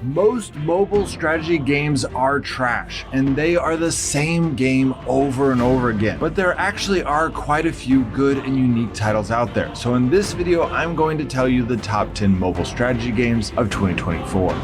Most mobile strategy games are trash, and they are the same game over and over again. But there actually are quite a few good and unique titles out there. So in this video, I'm going to tell you the top 10 mobile strategy games of 2024.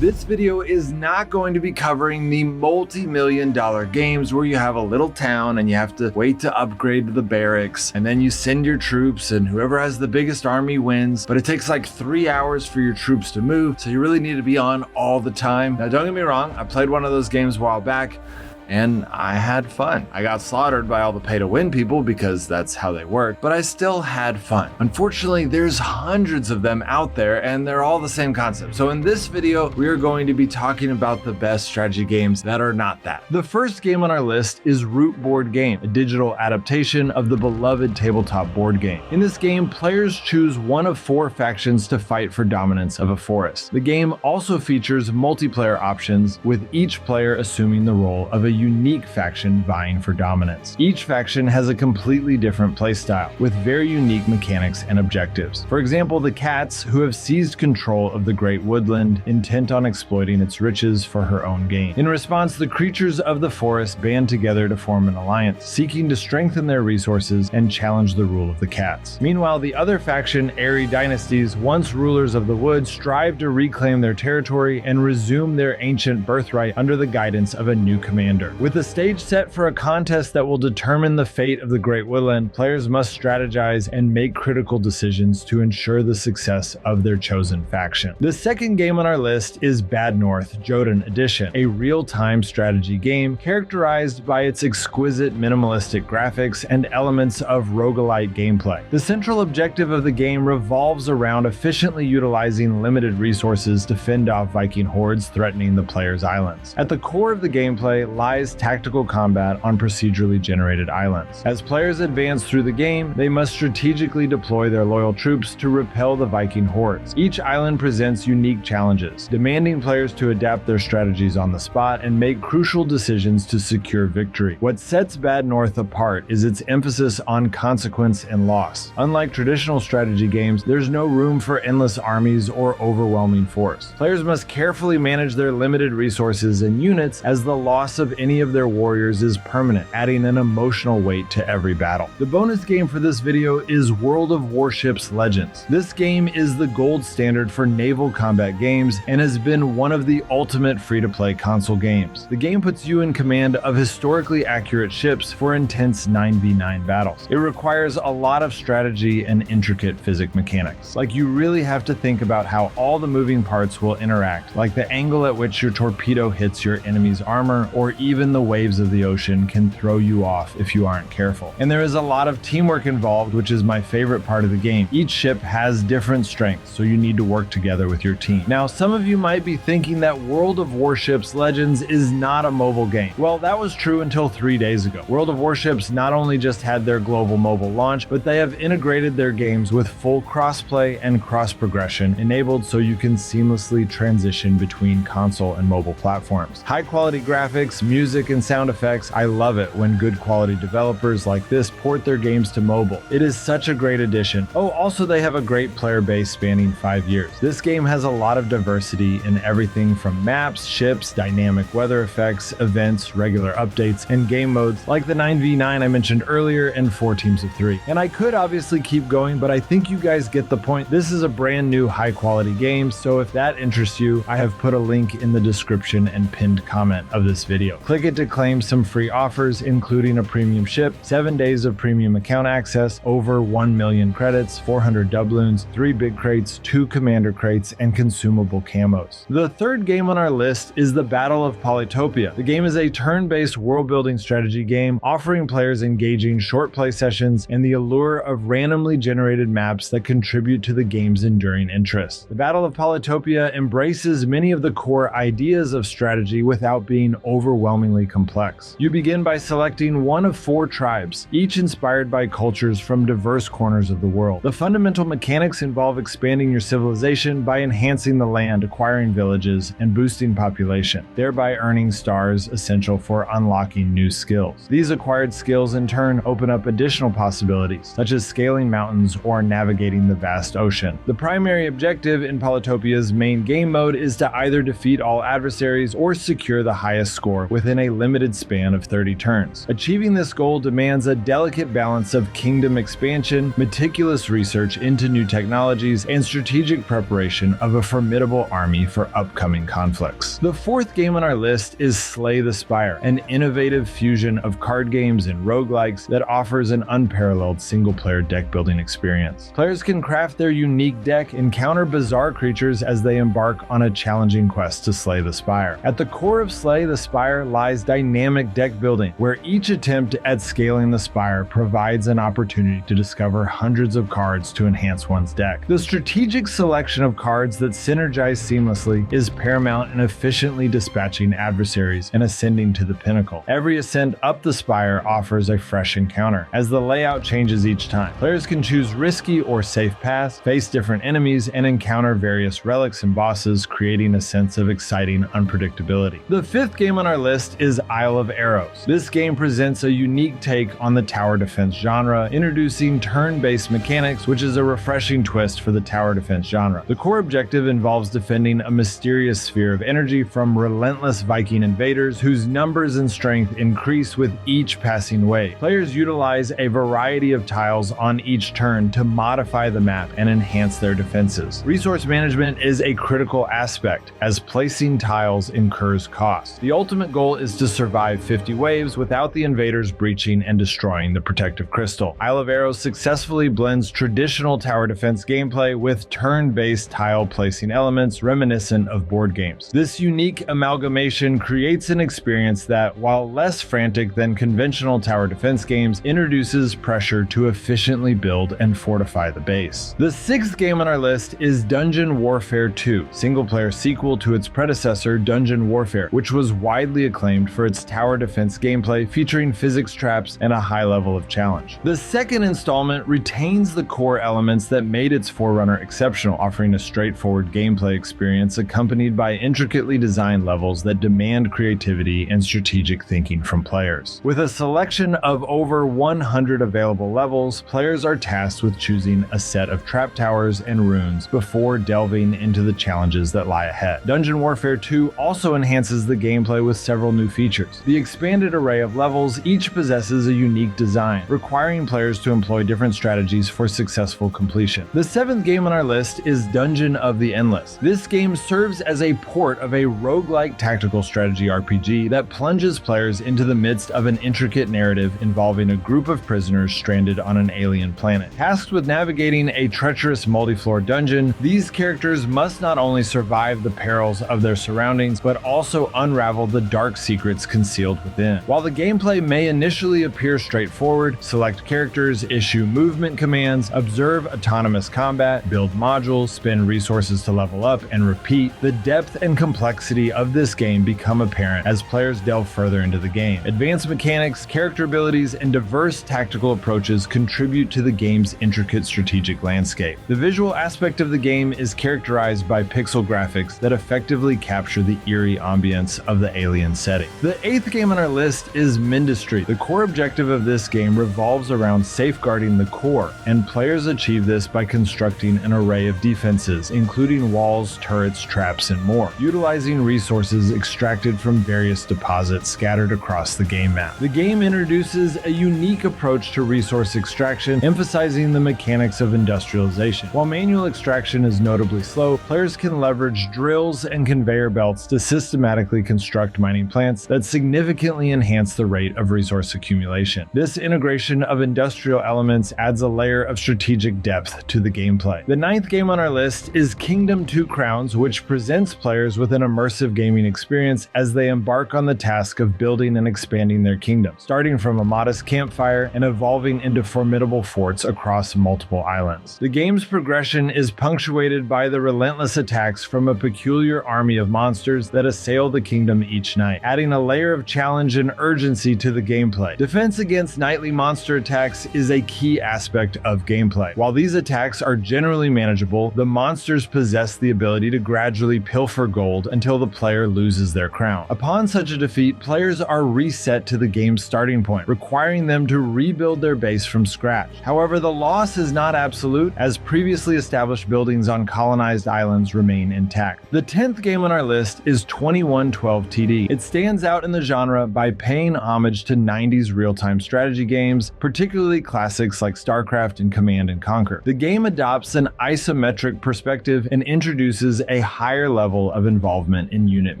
This video is not going to be covering the multi-million-dollar games where you have a little town and you have to wait to upgrade to the barracks, and then you send your troops and whoever has the biggest army wins, but it takes like 3 hours for your troops to move, so you really need to be on all the time. Now don't get me wrong, I played one of those games a while back, and I had fun. I got slaughtered by all the pay-to-win people because that's how they work, but I still had fun. Unfortunately, there's hundreds of them out there and they're all the same concept. So in this video, we are going to be talking about the best strategy games that are not that. The first game on our list is Root Board Game, a digital adaptation of the beloved tabletop board game. In this game, players choose one of 4 factions to fight for dominance of a forest. The game also features multiplayer options, with each player assuming the role of a unique faction vying for dominance. Each faction has a completely different playstyle, with very unique mechanics and objectives. For example, the Cats, who have seized control of the Great Woodland, intent on exploiting its riches for her own gain. In response, the creatures of the forest band together to form an alliance, seeking to strengthen their resources and challenge the rule of the Cats. Meanwhile, the other faction, Airy Dynasties, once rulers of the wood, strive to reclaim their territory and resume their ancient birthright under the guidance of a new commander. With the stage set for a contest that will determine the fate of the Great Woodland, players must strategize and make critical decisions to ensure the success of their chosen faction. The second game on our list is Bad North Jotunn Edition, a real-time strategy game characterized by its exquisite minimalistic graphics and elements of roguelite gameplay. The central objective of the game revolves around efficiently utilizing limited resources to fend off Viking hordes threatening the player's islands. At the core of the gameplay lies tactical combat on procedurally generated islands. As players advance through the game, they must strategically deploy their loyal troops to repel the Viking hordes. Each island presents unique challenges, demanding players to adapt their strategies on the spot and make crucial decisions to secure victory. What sets Bad North apart is its emphasis on consequence and loss. Unlike traditional strategy games, there's no room for endless armies or overwhelming force. Players must carefully manage their limited resources and units, as the loss of any of their warriors is permanent, adding an emotional weight to every battle. The bonus game for this video is World of Warships Legends. This game is the gold standard for naval combat games and has been one of the ultimate free-to-play console games. The game puts you in command of historically accurate ships for intense 9v9 battles. It requires a lot of strategy and intricate physics mechanics. Like, you really have to think about how all the moving parts will interact, like the angle at which your torpedo hits your enemy's armor, or even the waves of the ocean can throw you off if you aren't careful. And there is a lot of teamwork involved, which is my favorite part of the game. Each ship has different strengths, so you need to work together with your team. Now, some of you might be thinking that World of Warships Legends is not a mobile game. Well, that was true until 3 days ago. World of Warships not only just had their global mobile launch, but they have integrated their games with full crossplay and cross-progression enabled, so you can seamlessly transition between console and mobile platforms. High-quality graphics, music, and sound effects. I love it when good quality developers like this port their games to mobile. It is such a great addition. Oh, also they have a great player base spanning 5 years. This game has a lot of diversity in everything from maps, ships, dynamic weather effects, events, regular updates, and game modes like the 9v9 I mentioned earlier and 4 teams of 3. And I could obviously keep going, but I think you guys get the point. This is a brand new high quality game, so if that interests you, I have put a link in the description and pinned comment of this video. Click it to claim some free offers, including a premium ship, 7 days of premium account access, over 1 million credits, 400 doubloons, 3 big crates, 2 commander crates, and consumable camos. The third game on our list is the Battle of Polytopia. The game is a turn-based world-building strategy game offering players engaging short play sessions and the allure of randomly generated maps that contribute to the game's enduring interest. The Battle of Polytopia embraces many of the core ideas of strategy without being overwhelming overwhelmingly complex. You begin by selecting one of 4 tribes, each inspired by cultures from diverse corners of the world. The fundamental mechanics involve expanding your civilization by enhancing the land, acquiring villages, and boosting population, thereby earning stars essential for unlocking new skills. These acquired skills in turn open up additional possibilities, such as scaling mountains or navigating the vast ocean. The primary objective in Polytopia's main game mode is to either defeat all adversaries or secure the highest score within a limited span of 30 turns. Achieving this goal demands a delicate balance of kingdom expansion, meticulous research into new technologies, and strategic preparation of a formidable army for upcoming conflicts. The 4th game on our list is Slay the Spire, an innovative fusion of card games and roguelikes that offers an unparalleled single-player deck-building experience. Players can craft their unique deck, encounter bizarre creatures as they embark on a challenging quest to slay the Spire. At the core of Slay the Spire lies dynamic deck building, where each attempt at scaling the Spire provides an opportunity to discover hundreds of cards to enhance one's deck. The strategic selection of cards that synergize seamlessly is paramount in efficiently dispatching adversaries and ascending to the pinnacle. Every ascent up the Spire offers a fresh encounter, as the layout changes each time. Players can choose risky or safe paths, face different enemies, and encounter various relics and bosses, creating a sense of exciting unpredictability. The 5th game on our list is Isle of Arrows. This game presents a unique take on the tower defense genre, introducing turn-based mechanics, which is a refreshing twist for the tower defense genre. The core objective involves defending a mysterious sphere of energy from relentless Viking invaders whose numbers and strength increase with each passing wave. Players utilize a variety of tiles on each turn to modify the map and enhance their defenses. Resource management is a critical aspect, as placing tiles incurs cost. The ultimate goal is to survive 50 waves without the invaders breaching and destroying the protective crystal. Isle of Arrows successfully blends traditional tower defense gameplay with turn-based tile placing elements reminiscent of board games. This unique amalgamation creates an experience that, while less frantic than conventional tower defense games, introduces pressure to efficiently build and fortify the base. The 6th game on our list is Dungeon Warfare 2, single-player sequel to its predecessor Dungeon Warfare, which was widely acclaimed for its tower defense gameplay featuring physics traps and a high level of challenge. The 2nd installment retains the core elements that made its forerunner exceptional, offering a straightforward gameplay experience accompanied by intricately designed levels that demand creativity and strategic thinking from players. With a selection of over 100 available levels, players are tasked with choosing a set of trap towers and runes before delving into the challenges that lie ahead. Dungeon Warfare 2 also enhances the gameplay with several new features. The expanded array of levels each possesses a unique design, requiring players to employ different strategies for successful completion. The 7th game on our list is Dungeon of the Endless. This game serves as a port of a roguelike tactical strategy RPG that plunges players into the midst of an intricate narrative involving a group of prisoners stranded on an alien planet. Tasked with navigating a treacherous multi-floor dungeon, these characters must not only survive the perils of their surroundings, but also unravel the dark secrets concealed within. While the gameplay may initially appear straightforward, select characters, issue movement commands, observe autonomous combat, build modules, spend resources to level up, and repeat, the depth and complexity of this game become apparent as players delve further into the game. Advanced mechanics, character abilities, and diverse tactical approaches contribute to the game's intricate strategic landscape. The visual aspect of the game is characterized by pixel graphics that effectively capture the eerie ambience of the alien setting. The 8th game on our list is Mindustry. The core objective of this game revolves around safeguarding the core, and players achieve this by constructing an array of defenses, including walls, turrets, traps, and more, utilizing resources extracted from various deposits scattered across the game map. The game introduces a unique approach to resource extraction, emphasizing the mechanics of industrialization. While manual extraction is notably slow, players can leverage drills and conveyor belts to systematically construct mining plants that significantly enhance the rate of resource accumulation. This integration of industrial elements adds a layer of strategic depth to the gameplay. The 9th game on our list is Kingdom 2 Crowns, which presents players with an immersive gaming experience as they embark on the task of building and expanding their kingdom, starting from a modest campfire and evolving into formidable forts across multiple islands. The game's progression is punctuated by the relentless attacks from a peculiar army of monsters that assail the kingdom each night. adding a layer of challenge and urgency to the gameplay. Defense against nightly monster attacks is a key aspect of gameplay. While these attacks are generally manageable, the monsters possess the ability to gradually pilfer gold until the player loses their crown. Upon such a defeat, players are reset to the game's starting point, requiring them to rebuild their base from scratch. However, the loss is not absolute, as previously established buildings on colonized islands remain intact. The 10th game on our list is 2112 TD. It stands out in the genre by paying homage to 90s real-time strategy games, particularly classics like StarCraft and Command & Conquer. The game adopts an isometric perspective and introduces a higher level of involvement in unit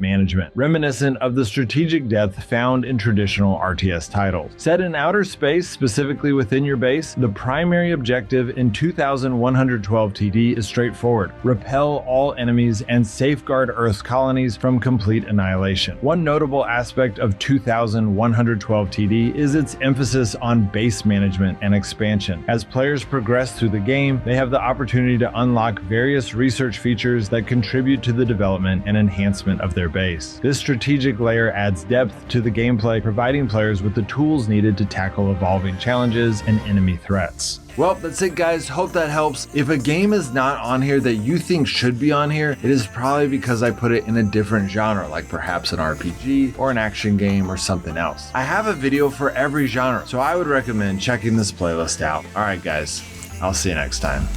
management, reminiscent of the strategic depth found in traditional RTS titles. Set in outer space, specifically within your base, the primary objective in 2112 TD is straightforward: repel all enemies and safeguard Earth's colonies from complete annihilation. One notable aspect of 2112 TD is its emphasis on base management and expansion. As players progress through the game, they have the opportunity to unlock various research features that contribute to the development and enhancement of their base. This strategic layer adds depth to the gameplay, providing players with the tools needed to tackle evolving challenges and enemy threats. Well, that's it, guys. Hope that helps. If a game is not on here that you think should be on here, it is probably because I put it in a different genre, like perhaps an RPG or an action game or something else. I have a video for every genre, so I would recommend checking this playlist out. All right, guys, I'll see you next time.